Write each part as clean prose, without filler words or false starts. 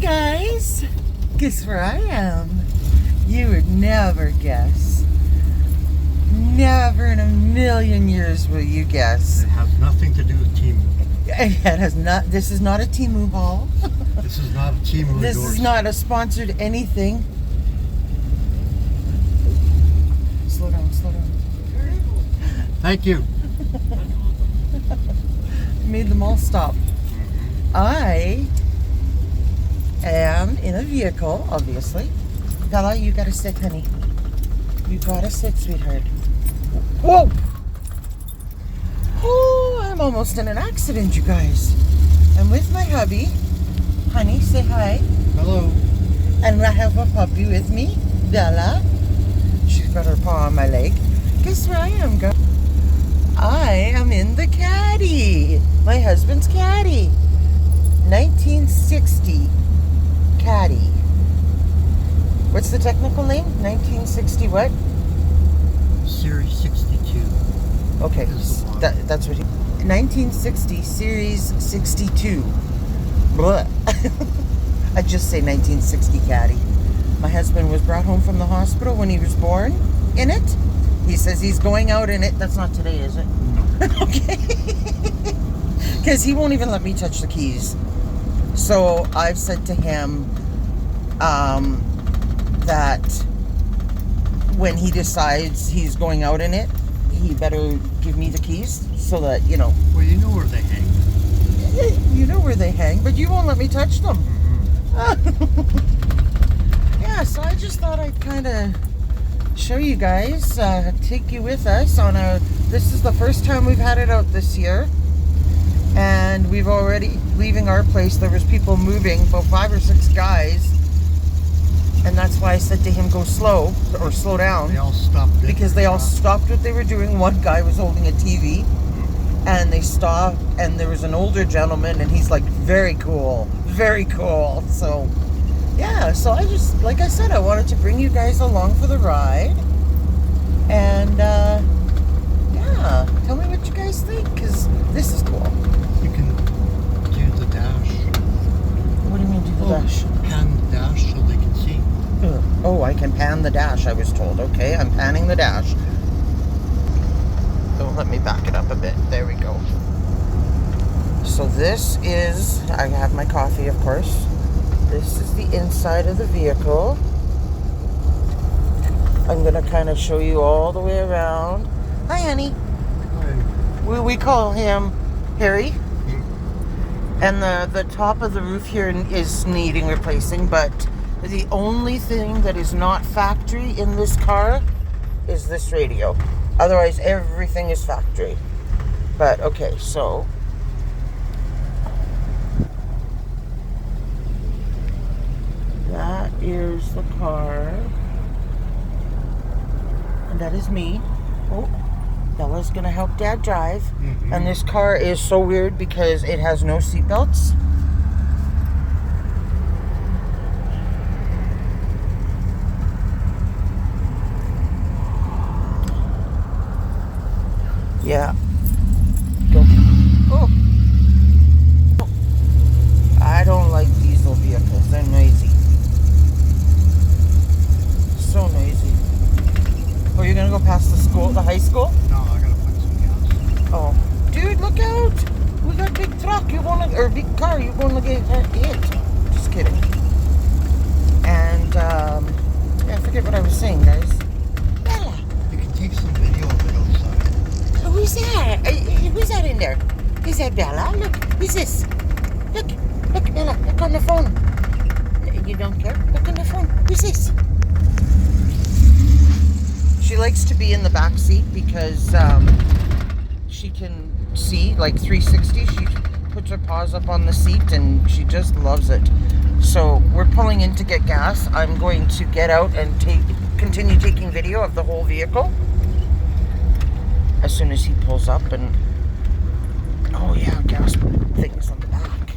guys, guess where I am? You would never guess. Never in a million years will you guess. It has nothing to do with Temu. It has not. This is not a Temu haul. This is not a Temu This endorsed. is not a sponsored anything. Slow down, slow down. Thank you. Made them all stop. I am in a vehicle, obviously. Bella, you gotta sit, honey. You gotta sit, sweetheart. Whoa! Oh, I'm almost in an accident, you guys. I'm with my hubby. Honey, say hi. Hello. And I have a puppy with me, Bella. She's got her paw on my leg. Guess where I am, guys? I am in the Caddy. My husband's Caddy. 1960 Caddy. What's the technical name? 1960 what? Series 62. Okay, that's what he... 1960 Series 62. Blah. I just say 1960 Caddy. My husband was brought home from the hospital when he was born in it. He says he's going out in it. That's not today, is it? No. Okay. Because he won't even let me touch the keys. So I've said to him that when he decides he's going out in it, he better give me the keys so that, you know. Well, you know where they hang. You know where they hang, but you won't let me touch them. Yeah, so I just thought I'd kind of show you guys, take you with us on this is the first time we've had it out this year. And we've already, leaving our place, there was people moving, about 5 or 6 guys. And that's why I said to him, go slow, or slow down. They all stopped. Because they all stopped what they were doing. One guy was holding a TV. And they stopped, and there was an older gentleman, and he's like, very cool. Very cool. So, yeah, so I just, like I said, I wanted to bring you guys along for the ride. And, yeah, tell me what you guys think, because this is cool. You can do the dash. What do you mean do the dash? Pan the dash so they can see. Oh, I can pan the dash, I was told. Okay, I'm panning the dash. So let me back it up a bit. There we go. So this is, I have my coffee, of course. This is the inside of the vehicle. I'm going to kind of show you all the way around. Hi, honey. Hi. We call him Harry. And the top of the roof here is needing replacing, but the only thing that is not factory in this car is this radio. Otherwise, everything is factory. But, okay, so... that is the car. And that is me. Oh, Bella's gonna help Dad drive. Mm-hmm. And this car is so weird because it has no seatbelts. Yeah. Go. Oh. I don't like diesel vehicles. They're noisy. So noisy. Oh, you're gonna go past the school, the high school? No, I gotta put some gas. Oh. Dude, look out! We got a big truck. You wanna, or big car. You wanna get hit. Just kidding. And, yeah, I forget what I was saying, guys. Bella. You can take some video of it outside. Who's that? Who's that in there? Is that Bella? Look, who's this? Look, Bella, look on the phone. You don't care? Look on the phone. Who's this? She likes to be in the back seat because she can see like 360. She puts her paws up on the seat and she just loves it. So we're pulling in to get gas. I'm going to get out and continue taking video of the whole vehicle as soon as he pulls up. And oh yeah, gas things on the back.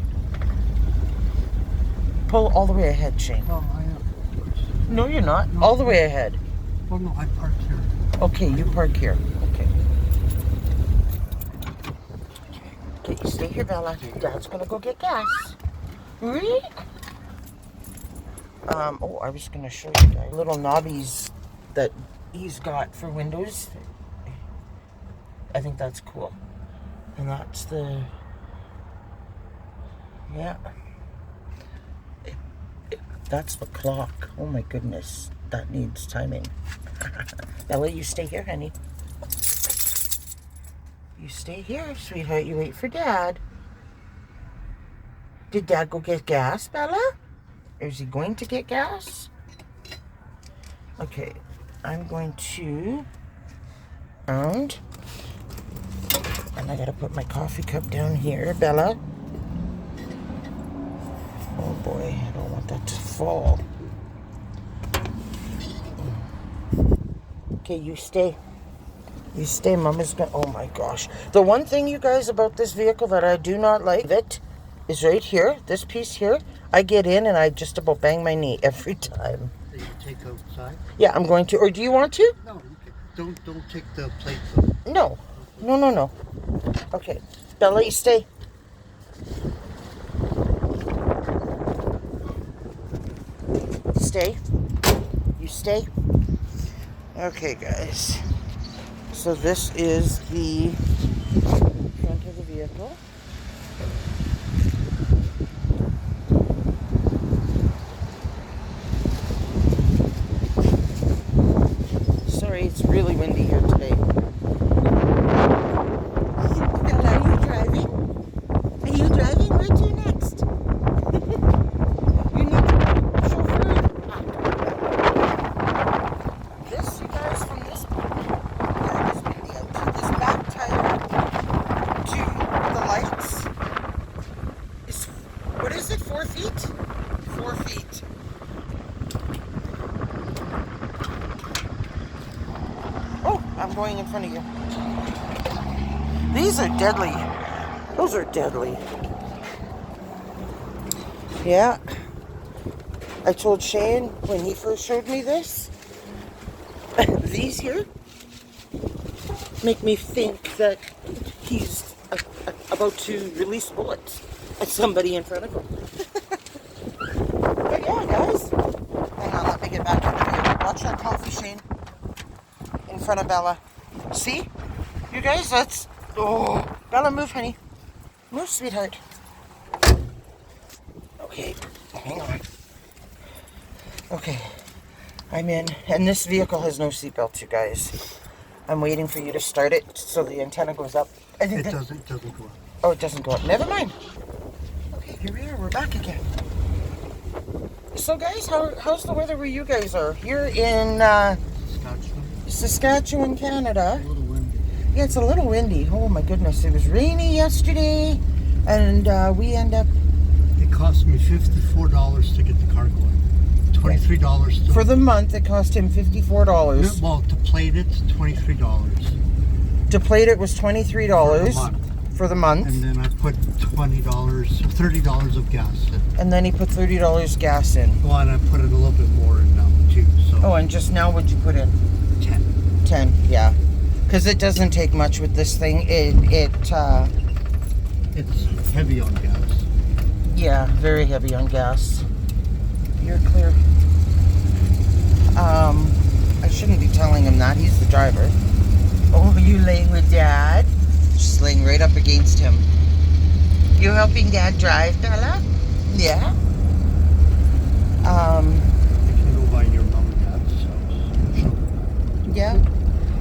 Pull all the way ahead, Shane. Oh, I am. No, you're not. No. All the way ahead. Oh no, I parked here. Okay, you park here. Okay. Okay, you stay here, Bella. Dad's gonna go get gas. Really? Oh, I was gonna show you guys little knobbies that he's got for windows. I think that's cool. And that's the, yeah. That's the clock. Oh my goodness, that needs timing. Bella, you stay here, honey. You stay here, sweetheart. You wait for Dad. Did Dad go get gas, Bella? Is he going to get gas? Okay, I'm going to, and I gotta put my coffee cup down here, Bella. Oh boy, I don't want that to fall. Okay, you stay. You stay, Mom is gonna, oh my gosh. The one thing, you guys, about this vehicle that I do not like, it is right here, this piece here. I get in and I just about bang my knee every time. That you take outside? Yeah, I'm going to, or do you want to? No, don't take the plates off. No. No. Okay, Bella, you stay. Stay. You stay. Okay, guys. So this is the front of the vehicle. Sorry, it's really windy here today. Bella, are you driving? Are you driving? Where to next? You need a chauffeur. This, you guys, from this this back tire to the lights is, what is it, 4 feet? 4 feet. Oh, I'm going in front of you. These are deadly. Those are deadly. Yeah. I told Shane when he first showed me this, these here make me think that he's about to release bullets at somebody in front of him. But yeah, guys. Hang on, let me get back in the video. Watch that coffee, Shane. In front of Bella. See? You guys, that's... Oh. Bella, move, honey. Move, sweetheart. Okay. Hang on. Okay. I'm in. And this vehicle has no seatbelt, you guys. I'm waiting for you to start it so the antenna goes up. I think it doesn't go up. Oh, it doesn't go up. Never mind. Okay, here we are. We're back again. So, guys, how's the weather where you guys are? You're in Saskatchewan, Canada. A little windy. Yeah, it's a little windy. Oh, my goodness. It was rainy yesterday, and we end up... It cost me $54 to get the car going. $23 For the month, it cost him $54. Well, to plate it, $23. To plate it was $23 for the month. And then I put $30 of gas in. And then he put $30 gas in. Well, and I put it a little bit more in now too. So. Oh, and just now, what'd you put in? 10. 10, yeah. Because it doesn't take much with this thing. It's heavy on gas. Yeah, very heavy on gas. You're clear. I shouldn't be telling him that. He's the driver. Oh, you laying with Dad? Just laying right up against him. You helping Dad drive, Bella? Yeah. You can go by your mom and dad's house. Yeah.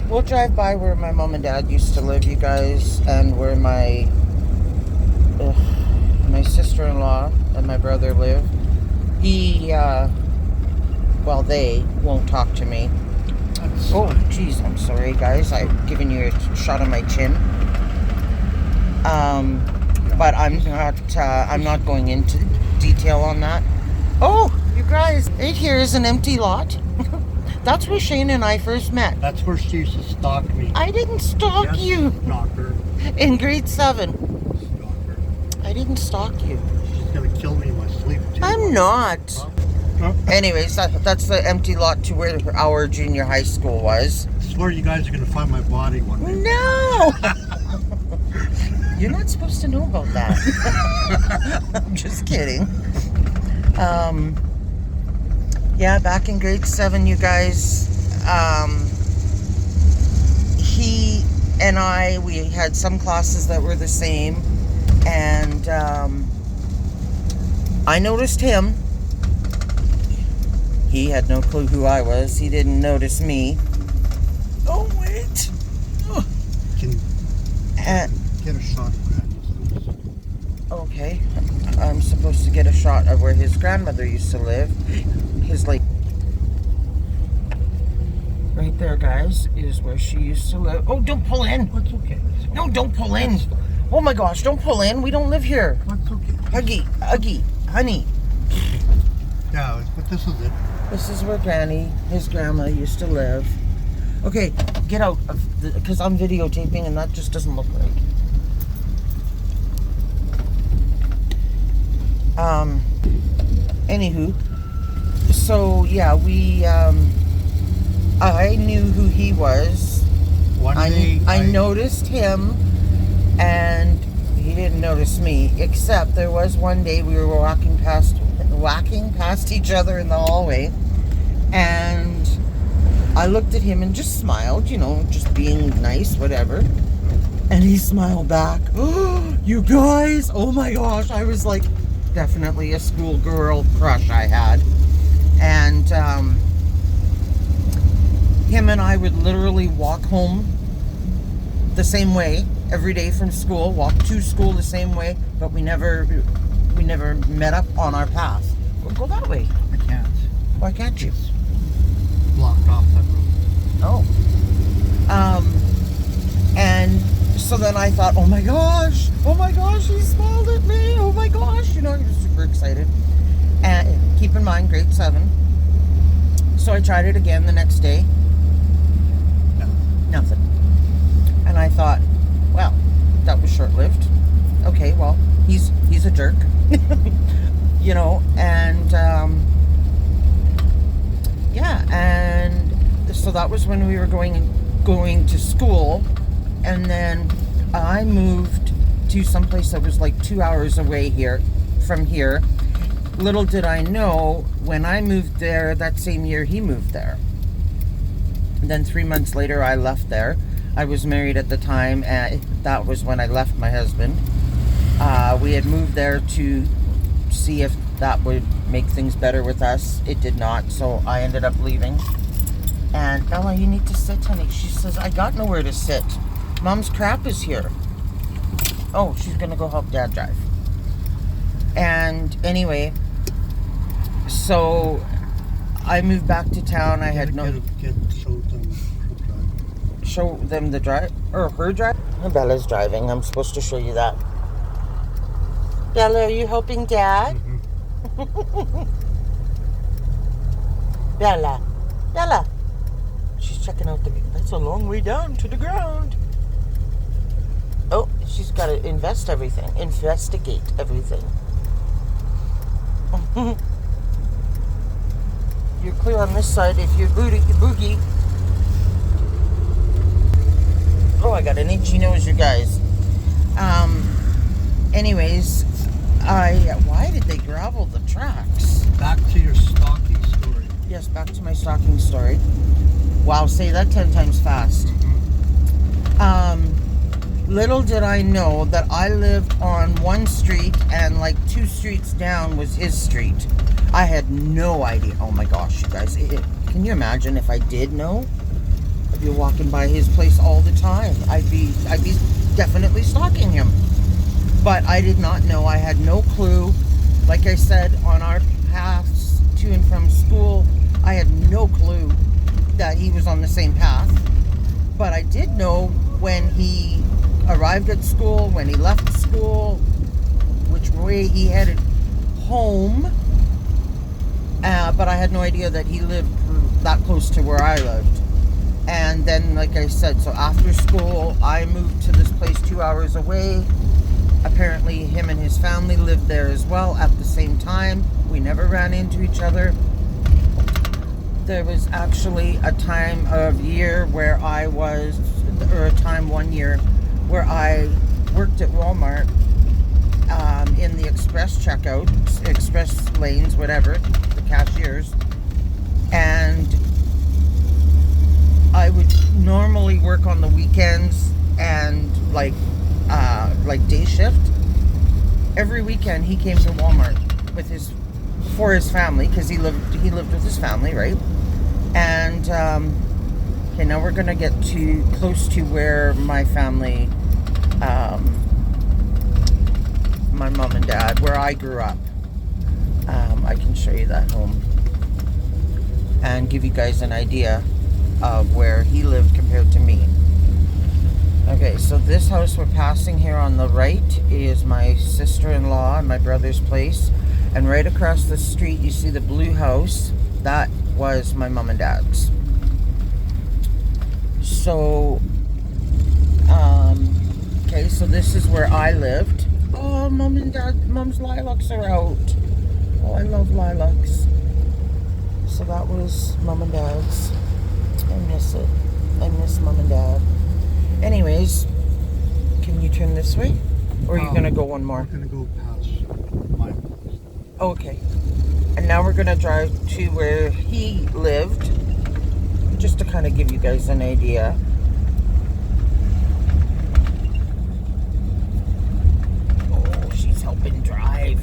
We'll drive by where my mom and dad used to live, you guys, and where my sister-in-law and my brother live. They won't talk to me. Oh, jeez, I'm sorry, guys. I've given you a shot on my chin. But I'm not going into detail on that. Oh, you guys, right here is an empty lot. That's where Shane and I first met. That's where she used to stalk me. I didn't stalk you. Stalker. In grade 7. Stalker. I didn't stalk you. She's gonna kill me in my sleep too. I'm not. Huh? Anyways, that's the empty lot to where our junior high school was. I swear you guys are gonna find my body one day. No! You're not supposed to know about that. I'm just kidding. Yeah, back in grade 7, you guys, he and we had some classes that were the same, and I noticed him. He had no clue who I was. He didn't notice me. Oh, wait. Can get a shot of Granny, please? Okay. I'm supposed to get a shot of where his grandmother used to live. His, like... Right there, guys, is where she used to live. Oh, don't pull in. That's okay. No, don't pull in. Oh, my gosh, don't pull in. We don't live here. That's okay. Huggy, honey. Yeah, but this is it. This is where his grandma used to live. Okay, get out of because I'm videotaping and that just doesn't look right. Anywho, so yeah, I knew who he was. I noticed him, and he didn't notice me. Except there was one day we were walking past each other in the hallway, and I looked at him and just smiled, just being nice, whatever. And he smiled back. Oh, you guys! Oh my gosh! I was like, definitely a schoolgirl crush I had, and him and I would literally walk home the same way every day from school, walk to school the same way, but we never met up on our path. Go that way. I can't. Why can't you? It's blocked off that road. Oh. And so then I thought, oh my gosh, he smiled at me, oh my gosh, I was super excited. And keep in mind, grade 7. So I tried it again the next day. Nothing. And I thought, well, that was short-lived. Okay, well, he's a jerk. And yeah, and so that was when we were going to school, and then I moved to someplace that was like 2 hours away from here. Little did I know, when I moved there, that same year he moved there. And then 3 months later I left there. I was married at the time, and that was when I left my husband. We had moved there to see if that would make things better with us. It did not, so I ended up leaving. And Ella, you need to sit, honey. She says, I got nowhere to sit. Mom's crap is here. Oh, she's gonna go help Dad drive. And anyway, so I moved back to town. I had show them the drive, or her drive. Bella's driving. I'm supposed to show you that. Bella, are you helping Dad? Mm-hmm. Bella. She's checking out that's a long way down to the ground. Oh, she's got to investigate everything. You're clear on this side if you boogie. Oh, I got an itchy nose, you guys. Anyways, why did they gravel the tracks? Back to your stocking story. Yes, back to my stocking story. Wow, say that 10 times fast. Little did I know that I lived on one street, and like 2 streets down was his street. I had no idea. Oh my gosh, you guys. Can you imagine if I did know? I'd be walking by his place all the time. I'd be definitely stalking him. But I did not know. I had no clue. Like I said, on our paths to and from school, I had no clue that he was on the same path. But I did know when he arrived at school, when he left school, which way he headed home. But I had no idea that he lived that close to where I lived. And then, like I said, so after school, I moved to this place 2 hours away. Apparently, him and his family lived there as well at the same time. We never ran into each other. There was actually a time of year where one year where I worked at Walmart in the express lanes, whatever, the cashiers. and I would normally work on the weekends and like day shift. Every weekend he came to Walmart for his family, because he lived with his family, right? And okay, now we're gonna get too close to where my family, my mom and dad, where I grew up. I can show you that home and give you guys an idea of where he lived compared to me. Okay, so this house we're passing here on the right is my sister-in-law and my brother's place. And right across the street, you see the blue house. That was my mom and dad's. So, okay, so this is where I lived. Oh, mom's lilacs are out. Oh, I love lilacs. So that was mom and dad's. I miss it. I miss mom and dad. Anyways, can you turn this way? Or are you going to go one more? We're going to go past my place. Okay. And now we're going to drive to where he lived, just to kind of give you guys an idea. Oh, she's helping drive.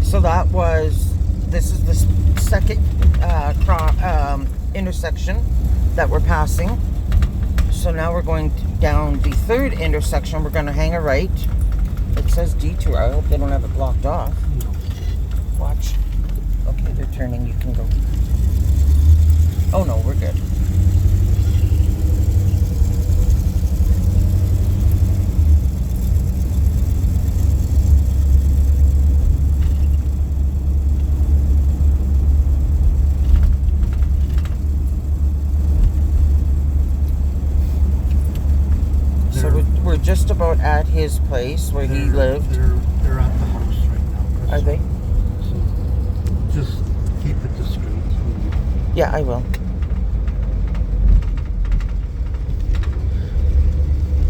So this is the second intersection that we're passing. So now we're going down the third intersection. We're going to hang a right. It says detour. I hope they don't have it blocked off. No. Watch. Okay, they're turning. You can go. Oh no, we're good. We're just about at his place where he lived. They're at the house right now. Are they? So just keep it discreet. Yeah, I will.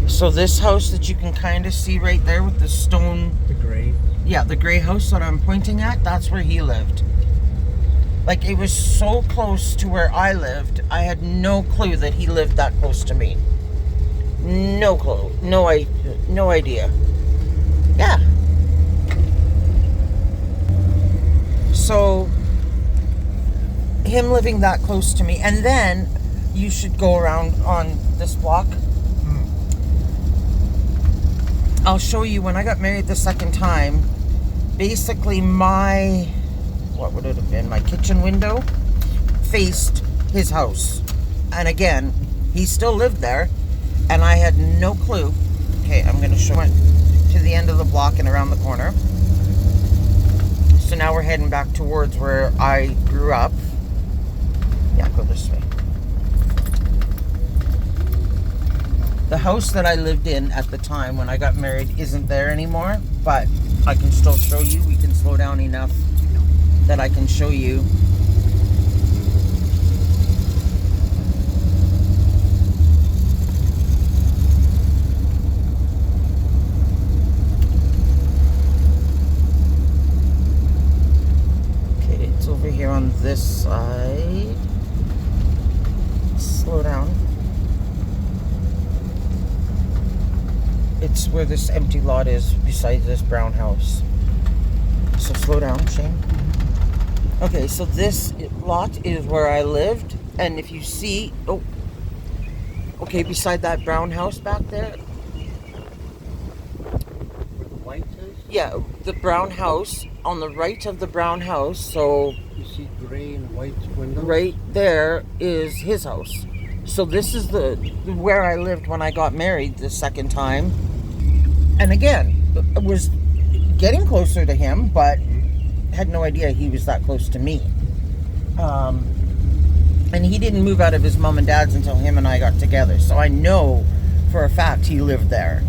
So this house that you can kind of see right there with the stone... The gray? Yeah, the gray house that I'm pointing at, that's where he lived. Like, it was so close to where I lived, I had no clue that he lived that close to me. No clue. No idea. Yeah. So, him living that close to me. And then, you should go around on this block. I'll show you when I got married the second time. Basically, what would it have been? My kitchen window faced his house. And again, he still lived there. And I had no clue. Okay, I'm going to show it to the end of the block and around the corner. So now we're heading back towards where I grew up. Yeah, go this way. The house that I lived in at the time when I got married isn't there anymore, but I can still show you. We can slow down enough that I can show you. Over here on this side. Slow down. It's where this empty lot is beside this brown house. So slow down, Shane. Okay, so this lot is where I lived, and if you see, okay, beside that brown house back there. Where the white is? Yeah, the brown house. On the right of the brown house, so you see gray and white windows. Right there is his house. So this is where I lived when I got married the second time. And again, I was getting closer to him, but had no idea he was that close to me. And he didn't move out of his mom and dad's until him and I got together. So I know for a fact he lived there.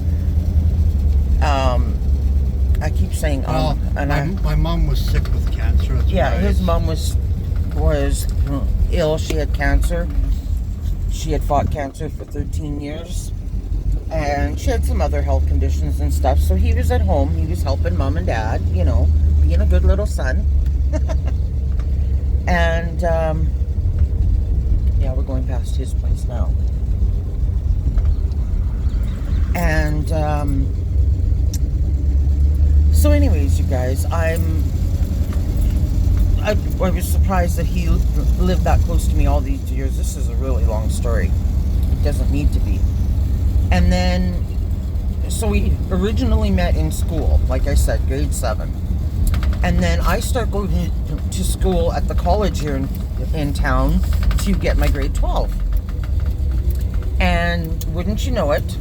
I keep saying, my mom was sick with cancer. His mom was ill. She had cancer. She had fought cancer for 13 years. And she had some other health conditions and stuff. So he was at home. He was helping mom and dad, being a good little son. And, yeah, we're going past his place now. And, so anyways, you guys, I was surprised that he lived that close to me all these years. This is a really long story. It doesn't need to be. And then, so we originally met in school, like I said, grade 7. And then I start going to school at the college here in town to get my grade 12. And wouldn't you know it,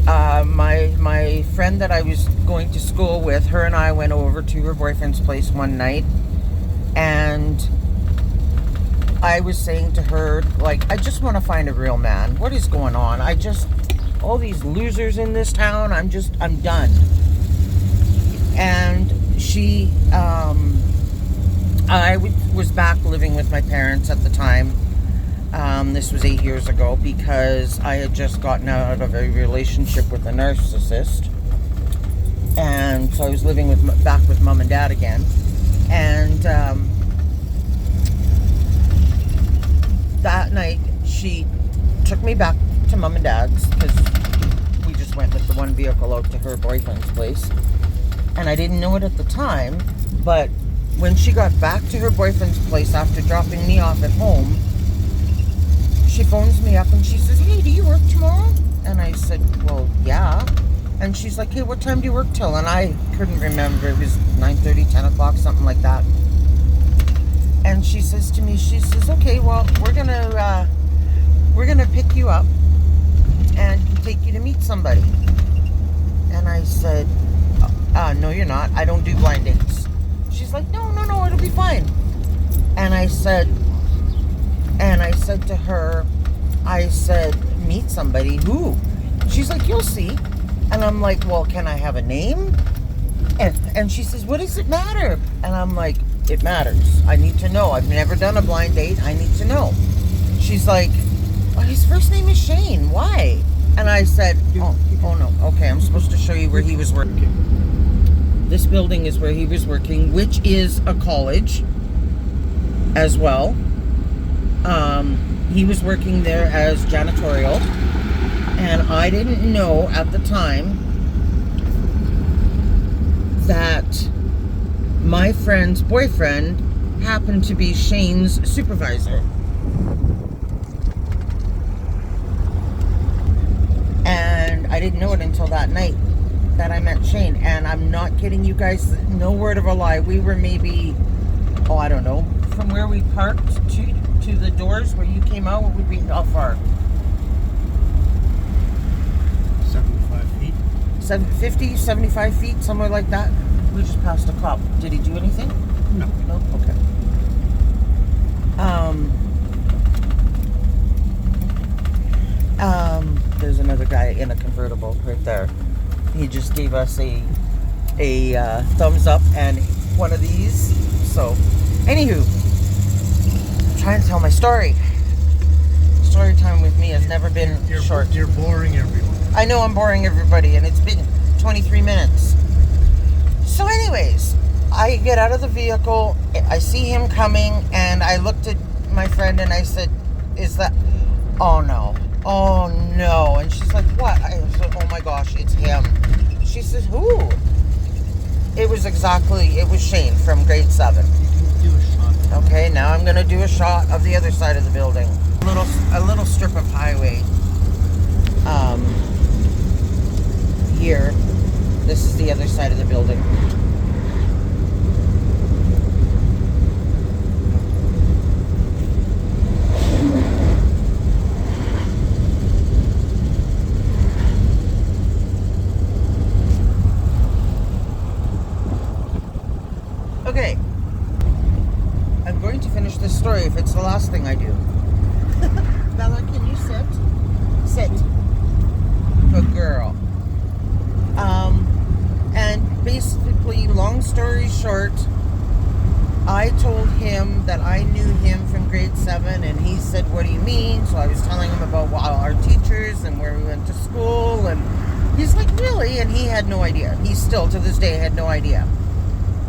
my friend that I was going to school with, her and I went over to her boyfriend's place one night. And I was saying to her, like, I just want to find a real man. What is going on? All these losers in this town, I'm done. And I was back living with my parents at the time. This was 8 years ago, because I had just gotten out of a relationship with a narcissist. And so I was living back with mom and dad again. And that night, she took me back to mom and dad's, because we just went with the one vehicle out to her boyfriend's place. And I didn't know it at the time, but when she got back to her boyfriend's place after dropping me off at home, she phones me up and she says, "Hey, do you work tomorrow?" And I said, "Well, yeah." And she's like, "Hey, what time do you work till?" And I couldn't remember. It was 9:30, 10 o'clock, something like that. And she says to me, "Okay, well, we're gonna pick you up and take you to meet somebody." And I said, "No, you're not. I don't do blind dates." She's like, No, it'll be fine." And I said to her, "Meet somebody? Who?" She's like, "You'll see." And I'm like, "Well, can I have a name?" And she says, "What does it matter?" And I'm like, "It matters. I need to know. I've never done a blind date. I need to know." She's like, "Well, his first name is Shane. Why?" And I said, oh no. Okay, I'm supposed to show you where he was working. This building is where he was working, which is a college as well. He was working there as janitorial. And I didn't know at the time that my friend's boyfriend happened to be Shane's supervisor. And I didn't know it until that night that I met Shane. And I'm not kidding you guys, no word of a lie. We were maybe, I don't know, from where we parked to the doors where you came out, what would be, how far? 75 feet. 50, 75 feet, somewhere like that. We just passed a cop. Did he do anything? No. No? Okay. There's another guy in a convertible right there. He just gave us a thumbs up and one of these. So, anywho, I'm trying to tell my story. Story time with me has never been short. You're boring everyone. I know I'm boring everybody, and it's been 23 minutes. So anyways, I get out of the vehicle, I see him coming, and I looked at my friend and I said, "Is that, oh no. And she's like, "What?" I said, "Oh my gosh, it's him." She says, "Who?" It was Shane from grade 7. You can do a shot. Okay, now I'm going to do a shot of the other side of the building. A little strip of highway here. This is the other side of the building. Okay. I'm going to finish this story if it's the last thing I do. Bella, can you sit? Sit. Good girl. And basically, long story short, I told him that I knew him from grade 7, and he said, what do you mean? So I was telling him about our teachers and where we went to school, and he's like, really? And he had no idea. He still, to this day, had no idea.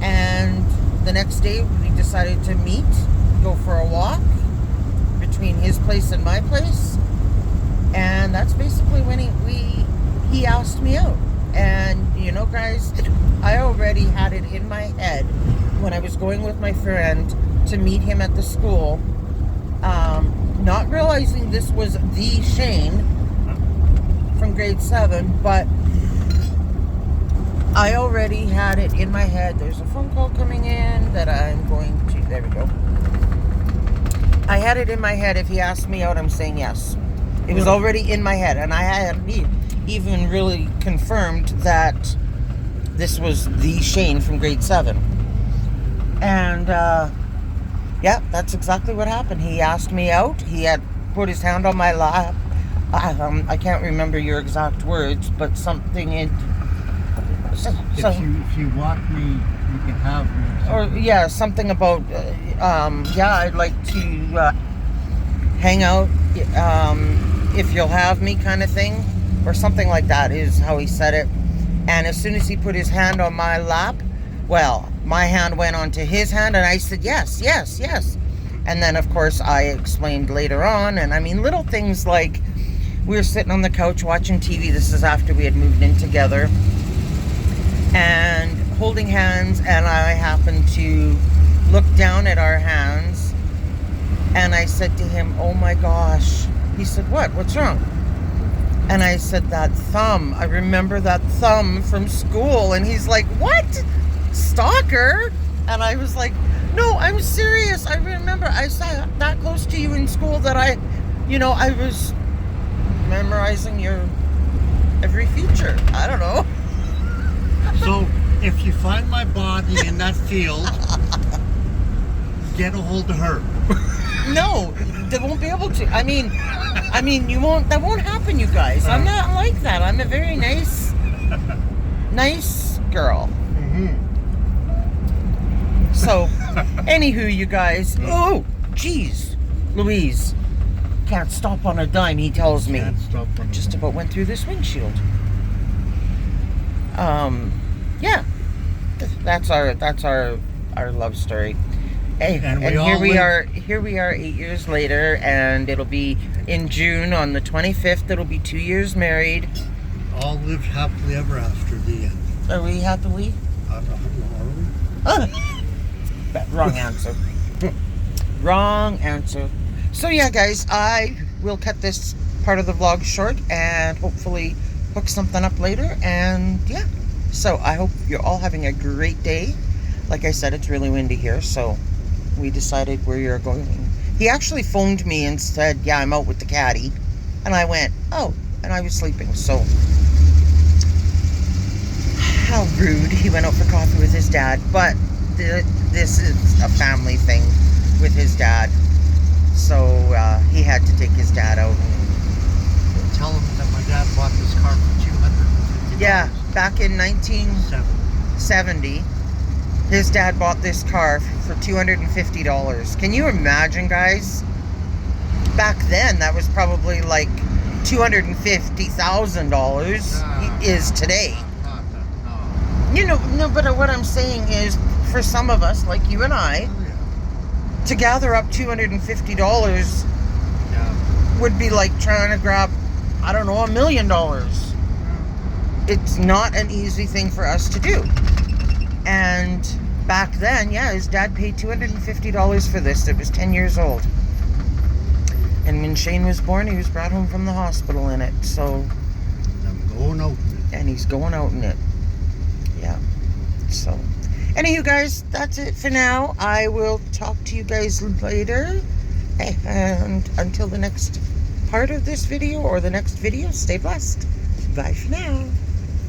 And the next day, we decided to meet, go for a walk between his place and my place. And that's basically when he asked me out. And, you know, guys, I already had it in my head when I was going with my friend to meet him at the school, not realizing this was the Shane from grade 7, but I already had it in my head. There's a phone call coming in that I'm going to, there we go. I had it in my head, if he asked me out, I'm saying yes. It was already in my head, and I hadn't even really confirmed that this was the Shane from grade 7. And, yeah, that's exactly what happened. He asked me out. He had put his hand on my lap. I can't remember your exact words, but something in... If you want me, you can have me. Or, yeah, something about, yeah, I'd like to hang out if you'll have me, kind of thing. Or something like that is how he said it. And as soon as he put his hand on my lap, well, my hand went onto his hand, and I said, yes, yes, yes. And then, of course, I explained later on, and I mean, little things like, we were sitting on the couch watching TV, this is after we had moved in together, and holding hands, and I happened to look down at our hands, and I said to him, oh my gosh. He said, what? What's wrong? And I said, that thumb. I remember that thumb from school. And he's like, what? Stalker? And I was like, no, I'm serious. I remember I saw that close to you in school that I was memorizing your every feature. I don't know. So, if you find my body in that field, get a hold of her. No, they won't be able to. I mean, you won't. That won't happen, you guys. I'm not like that. I'm a very nice girl. Mm-hmm. So, anywho, you guys. Oh, jeez, Louise, can't stop on a dime. He tells me. Can't stop on a Just dime. about went through this windshield. Yeah, that's our love story. Hey, and here we are 8 years later, and it'll be in June on the 25th. It'll be 2 years married. All lived happily ever after the end. Are we happily? I don't know, are we? Wrong answer. Wrong answer. So yeah, guys, I will cut this part of the vlog short and hopefully hook something up later. And yeah, so I hope you're all having a great day. Like I said, it's really windy here, so we decided where you're going. He actually phoned me and said, yeah, I'm out with the caddy. And I went, oh, and I was sleeping, so. How rude. He went out for coffee with his dad, but this is a family thing with his dad. So he had to take his dad out. Tell him that my dad bought this car for $250. Yeah, back in 1970. His dad bought this car for $250. Can you imagine, guys? Back then, that was probably like $250,000 is today. Not that, no. You know, no, but what I'm saying is, for some of us, like you and I, Oh, yeah. to gather up $250 Yeah. would be like trying to grab, I don't know, $1 million. It's not an easy thing for us to do. And back then, yeah, his dad paid $250 for this. It was 10 years old. And when Shane was born, he was brought home from the hospital in it. So, And I'm going out in it. and he's going out in it. Yeah. So, anywho, guys, that's it for now. I will talk to you guys later. And until the next part of this video or the next video, stay blessed. Bye for now.